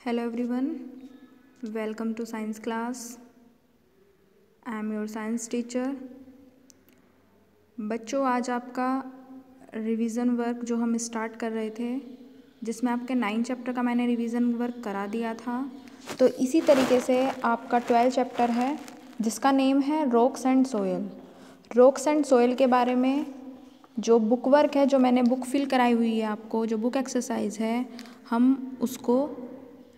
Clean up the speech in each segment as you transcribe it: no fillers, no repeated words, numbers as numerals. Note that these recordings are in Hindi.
Hello everyone, welcome to science class. I am your science teacher. बच्चों, आज आपका रिवीजन वर्क जो हम स्टार्ट कर रहे थे, जिसमें आपके 9 चैप्टर का मैंने रिवीजन वर्क करा दिया था, तो इसी तरीके से आपका 12 चैप्टर है जिसका नेम है rocks and soil. Rocks and soil के बारे में जो बुक वर्क है, जो मैंने बुक फिल कराई हुई है आपको, जो बुक एक्सरसाइज है, हम उसको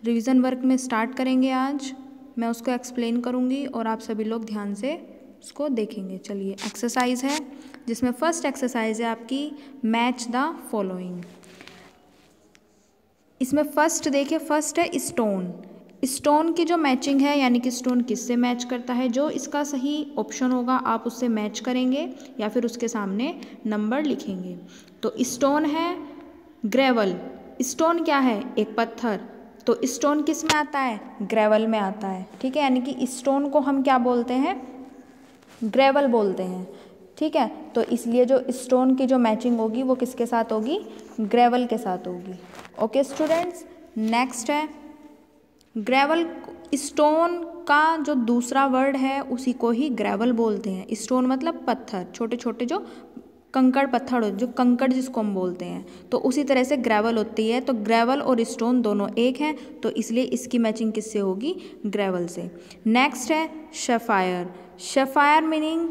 रिवीजन वर्क में स्टार्ट करेंगे। आज मैं उसको एक्सप्लेन करूँगी और आप सभी लोग ध्यान से उसको देखेंगे। चलिए, एक्सरसाइज है जिसमें फर्स्ट एक्सरसाइज है आपकी मैच द फॉलोइंग। इसमें फर्स्ट देखिए, फर्स्ट है स्टोन। स्टोन की जो मैचिंग है, यानी कि स्टोन किससे मैच करता है, जो इसका सही ऑप्शन होगा आप उससे मैच करेंगे या फिर उसके सामने नंबर लिखेंगे। तो स्टोन है ग्रेवल। स्टोन क्या है? एक पत्थर। तो स्टोन किस में आता है? ग्रेवल में आता है। ठीक है, यानी कि स्टोन को हम क्या बोलते हैं? ग्रेवल बोलते हैं। ठीक है, तो इसलिए जो स्टोन की जो मैचिंग होगी वो किसके साथ होगी? ग्रेवल के साथ होगी। ओके स्टूडेंट्स, नेक्स्ट है ग्रेवल। स्टोन का जो दूसरा वर्ड है उसी को ही ग्रेवल बोलते हैं। स्टोन मतलब पत्थर, छोटे छोटे जो कंकड़ पत्थर हो, जो कंकड़ जिसको हम बोलते हैं, तो उसी तरह से ग्रेवल होती है। तो ग्रेवल और स्टोन दोनों एक हैं, तो इसलिए इसकी मैचिंग किससे होगी? ग्रेवल से। नेक्स्ट है शेफायर। शेफायर मीनिंग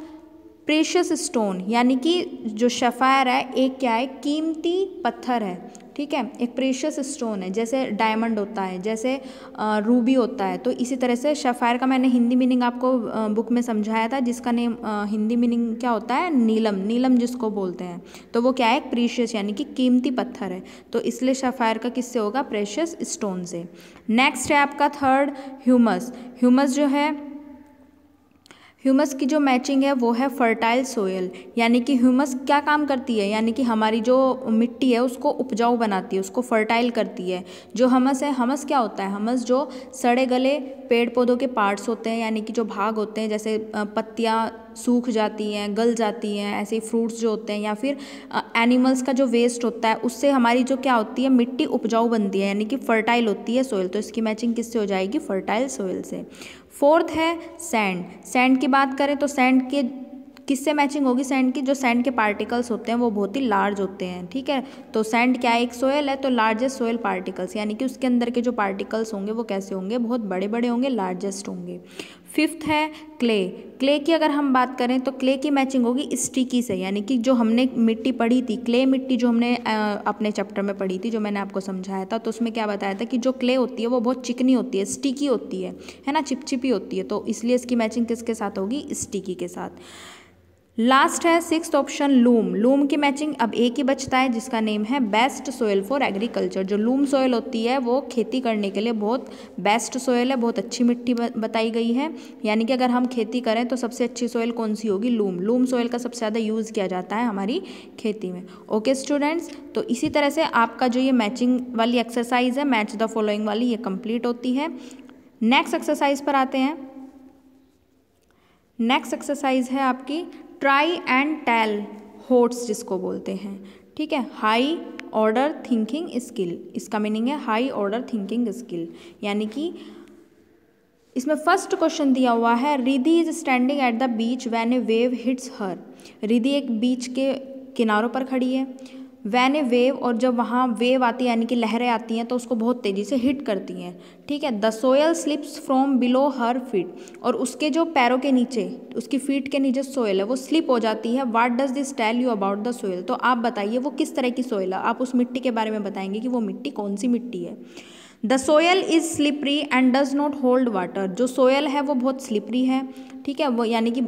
प्रेशियस स्टोन, यानी कि जो शेफायर है एक क्या है? कीमती पत्थर है। ठीक है, एक प्रेशियस स्टोन है, जैसे डायमंड होता है, जैसे रूबी होता है। तो इसी तरह से शेफायर का मैंने हिंदी मीनिंग आपको बुक में समझाया था, जिसका नेम हिंदी मीनिंग क्या होता है? नीलम। नीलम जिसको बोलते हैं, तो वो क्या है? प्रीशियस, यानी कि कीमती पत्थर है। तो इसलिए शेफायर का किससे होगा? प्रेशियस स्टोन से। नेक्स्ट है आपका थर्ड ह्यूमस। ह्यूमस जो है, ह्यूमस की जो मैचिंग है वो है फर्टाइल सोयल। यानी कि ह्यूमस क्या काम करती है? यानी कि हमारी जो मिट्टी है उसको उपजाऊ बनाती है, उसको फर्टाइल करती है। जो हमस है, हमस क्या होता है? हमस जो सड़े गले पेड़ पौधों के पार्ट्स होते हैं, यानी कि जो भाग होते हैं, जैसे पत्तियाँ सूख जाती हैं, गल जाती हैं, ऐसे फ्रूट्स जो होते हैं, या फिर एनिमल्स का जो वेस्ट होता है, उससे हमारी जो क्या होती है? मिट्टी उपजाऊ बनती है, यानी कि फर्टाइल होती है सोयल। तो इसकी मैचिंग किससे हो जाएगी? फर्टाइल सोयल से। फोर्थ है सैंड। सैंड की बात करें तो सैंड के किससे मैचिंग होगी? सैंड की, जो सैंड के पार्टिकल्स होते हैं वो बहुत ही लार्ज होते हैं। ठीक है, तो सैंड क्या है? एक सोयल है, तो लार्जेस्ट सोयल पार्टिकल्स, यानी कि उसके अंदर के जो पार्टिकल्स होंगे वो कैसे होंगे? बहुत बड़े बड़े होंगे, लार्जेस्ट होंगे। फिफ्थ है क्ले। क्ले की अगर हम बात करें तो क्ले की मैचिंग होगी स्टिकी से, यानी कि जो हमने मिट्टी पढ़ी थी, क्ले मिट्टी जो हमने अपने चैप्टर में पढ़ी थी, जो मैंने आपको समझाया था, तो उसमें क्या बताया था कि जो क्ले होती है वो बहुत चिकनी होती है, स्टिकी होती है ना, चिपचिपी होती है। तो इसलिए इसकी मैचिंग किसके साथ होगी? स्टिकी के साथ। लास्ट है सिक्स्थ ऑप्शन लूम। लूम की मैचिंग अब एक ही बचता है, जिसका नेम है बेस्ट सोयल फॉर एग्रीकल्चर। जो लूम सोयल होती है वो खेती करने के लिए बहुत बेस्ट सोयल है, बहुत अच्छी मिट्टी बताई गई है। यानी कि अगर हम खेती करें तो सबसे अच्छी सोयल कौन सी होगी? लूम। लूम सोयल का सबसे ज़्यादा यूज़ किया जाता है हमारी खेती में। ओके स्टूडेंट्स, तो इसी तरह से आपका जो ये मैचिंग वाली एक्सरसाइज है, मैच द फॉलोइंग वाली, ये कंप्लीट होती है। नेक्स्ट एक्सरसाइज पर आते हैं। नेक्स्ट एक्सरसाइज है आपकी ट्राई एंड टेल होट्स, जिसको बोलते हैं। ठीक है, हाई ऑर्डर थिंकिंग स्किल। इसका मीनिंग है हाई ऑर्डर थिंकिंग स्किल, यानी कि इसमें फर्स्ट क्वेश्चन दिया हुआ है Ridhi is standing at the beach when a wave hits her. Ridhi एक बीच के किनारों पर खड़ी है। व्हेन ए वेव, और जब वहाँ वेव आती है यानी कि लहरें आती हैं तो उसको बहुत तेज़ी से हिट करती हैं। ठीक है, the soil slips from below her feet, और उसके जो पैरों के नीचे, उसकी फीट के नीचे सोयल है वो स्लिप हो जाती है। What does this tell you about the soil? तो आप बताइए वो किस तरह की सोयल है, आप उस मिट्टी के बारे में बताएंगे कि वो मिट्टी कौन सी मिट्टी है। The soil is slippery and does not hold water. जो सोयल है वो बहुत स्लिपरी है। ठीक है, वो यानी कि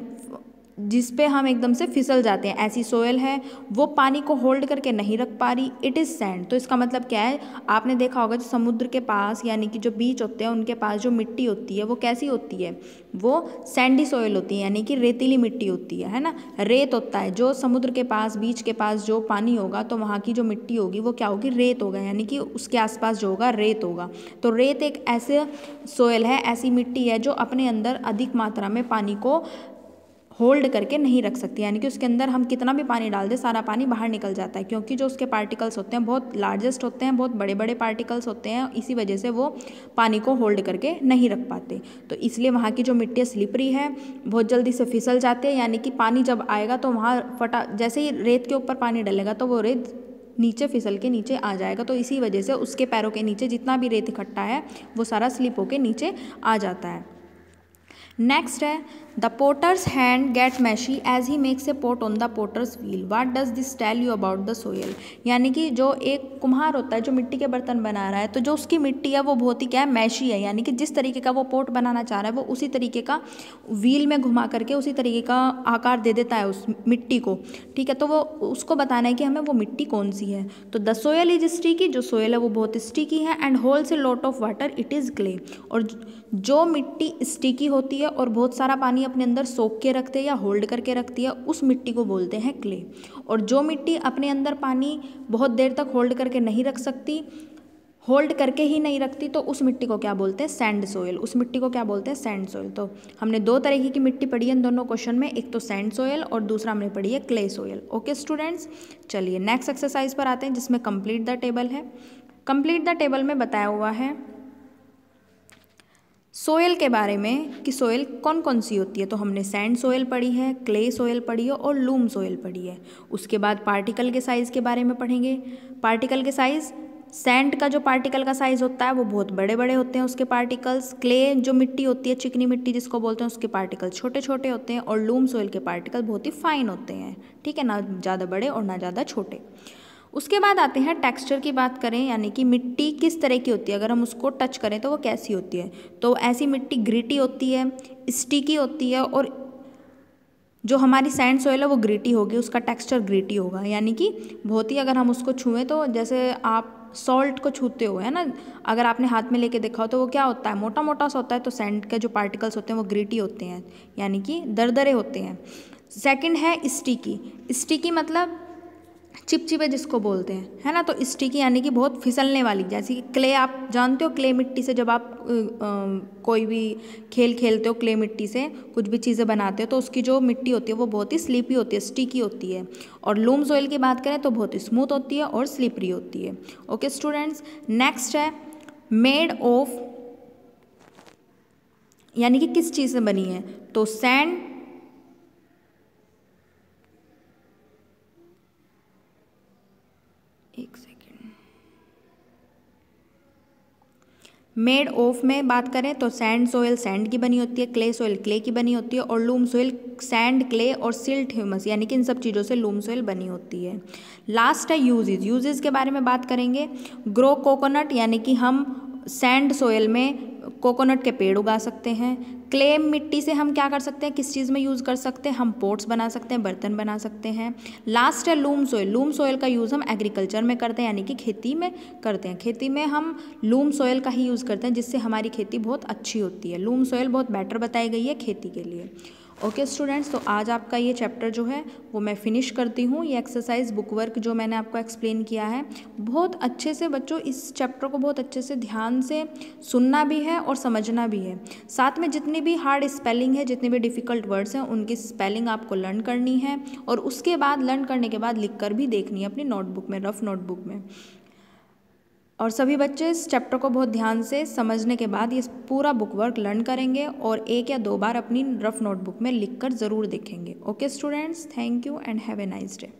जिस पे हम एकदम से फिसल जाते हैं, ऐसी सोयल है। वो पानी को होल्ड करके नहीं रख पा रही। It is sand. तो इसका मतलब क्या है? आपने देखा होगा जो समुद्र के पास, यानी कि जो बीच होते हैं उनके पास जो मिट्टी होती है वो कैसी होती है? वो सैंडी सोयल होती है, यानी कि रेतीली मिट्टी होती है ना, रेत होता है। जो समुद्र के पास, बीच के पास जो पानी होगा तो वहाँ की जो मिट्टी होगी वो क्या होगी? रेत होगा, यानी कि उसके आसपास जो होगा रेत होगा। तो रेत एक ऐसे सोयल है, ऐसी मिट्टी है जो अपने अंदर अधिक मात्रा में पानी को होल्ड करके नहीं रख सकती, यानी कि उसके अंदर हम कितना भी पानी डाल दें सारा पानी बाहर निकल जाता है, क्योंकि जो उसके पार्टिकल्स होते हैं बहुत लार्जेस्ट होते हैं, बहुत बड़े बड़े पार्टिकल्स होते हैं, इसी वजह से वो पानी को होल्ड करके नहीं रख पाते। तो इसलिए वहाँ की जो मिट्टी स्लिपरी है, बहुत जल्दी से फिसल जाते हैं, यानी कि पानी जब आएगा तो वहाँ जैसे ही रेत के ऊपर पानी डलेगा तो वो रेत नीचे फिसल के नीचे आ जाएगा। तो इसी वजह से उसके पैरों के नीचे जितना भी रेत इकट्ठा है वो सारा स्लिप होके नीचे आ जाता है। नेक्स्ट है the potter's hand get messy as he makes a pot on the potter's wheel, what does this tell you about the soil. यानी कि जो एक कुम्हार होता है जो मिट्टी के बर्तन बना रहा है, तो जो उसकी मिट्टी है वो बहुत ही क्या है, मैशी है, यानी कि जिस तरीके का वो पोट बनाना चाह रहा है वो उसी तरीके का व्हील में घुमा करके उसी तरीके का आकार दे देता है उस मिट्टी को। ठीक है, तो वो उसको बताना है कि हमें वो मिट्टी कौन सी है। तो द सोयल इज स्टिकी, जो सोयल है वो बहुत स्टिकी है, and holds a lot of water, it is clay. और जो मिट्टी स्टिकी होती है और बहुत सारा पानी अपने अंदर सोख के रखते हैं या होल्ड करके रखती है, उस मिट्टी को बोलते हैं क्ले। और जो मिट्टी अपने अंदर पानी बहुत देर तक होल्ड करके नहीं रख सकती, होल्ड करके ही नहीं रखती, तो उस मिट्टी को क्या बोलते हैं, सैंड सोयल। उस मिट्टी को क्या बोलते हैं, सैंड सोयल। तो हमने दो तरीके की मिट्टी पढ़ी है इन दोनों क्वेश्चन में, एक तो सैंड सोयल और दूसरा हमने पढ़ी है क्ले सोयल। ओके स्टूडेंट्स, चलिए नेक्स्ट एक्सरसाइज पर आते हैं जिसमें कंप्लीट द टेबल है। कंप्लीट द टेबल में बताया हुआ है सोयल के बारे में कि सोयल कौन कौन सी होती है। तो हमने सैंड सोयल पढ़ी है, क्ले सोयल पढ़ी है और लूम सोयल पढ़ी है। उसके बाद पार्टिकल के साइज़ के बारे में पढ़ेंगे। पार्टिकल के साइज़, सैंड का जो पार्टिकल का साइज़ होता है वो बहुत बड़े बड़े होते हैं उसके पार्टिकल्स। क्ले जो मिट्टी होती है, चिकनी मिट्टी जिसको बोलते हैं, उसके पार्टिकल छोटे छोटे होते हैं। और लूम सोयल के पार्टिकल बहुत ही फाइन होते हैं, ठीक है, ना ज़्यादा बड़े और ना ज़्यादा छोटे। उसके बाद आते हैं टेक्सचर की बात करें, यानी कि मिट्टी किस तरह की होती है, अगर हम उसको टच करें तो वो कैसी होती है। तो ऐसी मिट्टी ग्रिटी होती है, स्टिकी होती है, और जो हमारी सैंड सोयल है वो ग्रिटी होगी, उसका टेक्सचर ग्रिटी होगा, यानी कि बहुत ही, अगर हम उसको छुएं तो जैसे आप सॉल्ट को छूते हो, है ना, अगर आपने हाथ में लेके देखा हो तो वो क्या होता है, मोटा मोटा सा होता है। तो सैंड के जो पार्टिकल्स होते हैं वो ग्रिटी होते हैं, यानी कि दरदरे होते हैं। सेकंड है स्टिकी। स्टिकी मतलब चिपचिपे जिसको बोलते हैं, है ना। तो स्टिकी यानी कि बहुत फिसलने वाली, जैसे कि क्ले, आप जानते हो क्ले मिट्टी से जब आप कोई भी खेल खेलते हो, क्ले मिट्टी से कुछ भी चीज़ें बनाते हो तो उसकी जो मिट्टी होती है वो बहुत ही स्लीपी होती है, स्टिकी होती है। और लूम सोयल की बात करें तो बहुत ही स्मूथ होती है और स्लिपरी होती है। ओके स्टूडेंट्स, नेक्स्ट है मेड ऑफ, यानी कि किस चीज़ से बनी है। तो सैंड, एक सेकेंड, मेड ऑफ में बात करें तो सैंड सोयल सैंड की बनी होती है, क्ले सोयल क्ले की बनी होती है, और लूम सोयल सैंड, क्ले और सिल्ट ह्यूमस, यानी कि इन सब चीज़ों से लूम सोयल बनी होती है। लास्ट है यूजेज। यूजेज के बारे में बात करेंगे। ग्रो कोकोनट, यानी कि हम सैंड सोयल में कोकोनट के पेड़ उगा सकते हैं। क्ले मिट्टी से हम क्या कर सकते हैं, किस चीज़ में यूज़ कर सकते हैं, हम पोट्स बना सकते हैं, बर्तन बना सकते हैं। लास्ट है लूम सोयल। लूम सोयल का यूज़ हम एग्रीकल्चर में करते हैं, यानी कि खेती में करते हैं। खेती में हम लूम सोयल का ही यूज़ करते हैं, जिससे हमारी खेती बहुत अच्छी होती है। लूम सोयल बहुत बेटर बताई गई है खेती के लिए। ओके स्टूडेंट्स, तो आज आपका ये चैप्टर जो है वो मैं फिनिश करती हूँ। ये एक्सरसाइज बुक वर्क जो मैंने आपको एक्सप्लेन किया है, बहुत अच्छे से बच्चों इस चैप्टर को बहुत अच्छे से ध्यान से सुनना भी है और समझना भी है। साथ में जितनी भी हार्ड स्पेलिंग है, जितने भी डिफ़िकल्ट वर्ड्स हैं, उनकी स्पेलिंग आपको लर्न करनी है, और उसके बाद लर्न करने के बाद लिख कर भी देखनी है अपनी नोटबुक में, रफ नोटबुक में। और सभी बच्चे इस चैप्टर को बहुत ध्यान से समझने के बाद ये पूरा बुक वर्क लर्न करेंगे और 1 या 2 बार अपनी रफ नोटबुक में लिखकर ज़रूर देखेंगे। Okay students, thank you and have a nice day.